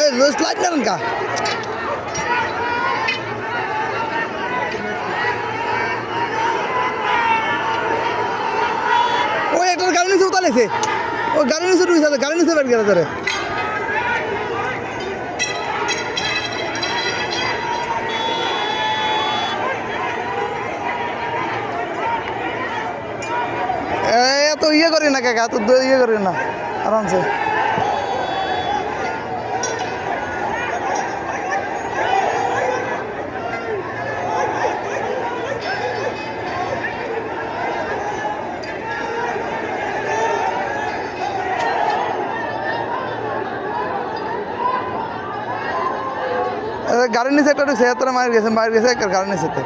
এই রোজ লাইট নেন কা ওই একটা গাড়ি নিচে উতালেছে ও গাড়ি নিচে ঢুকেছে গাড়ি নিচে বের গেলে ধরে এত ইয়ে করি না কাকা এত ইয়ে করি না আরামসে গাড়ির নিচে একটা ঢুকছে এত মার গেছে একটা গাড়ির নিচেতে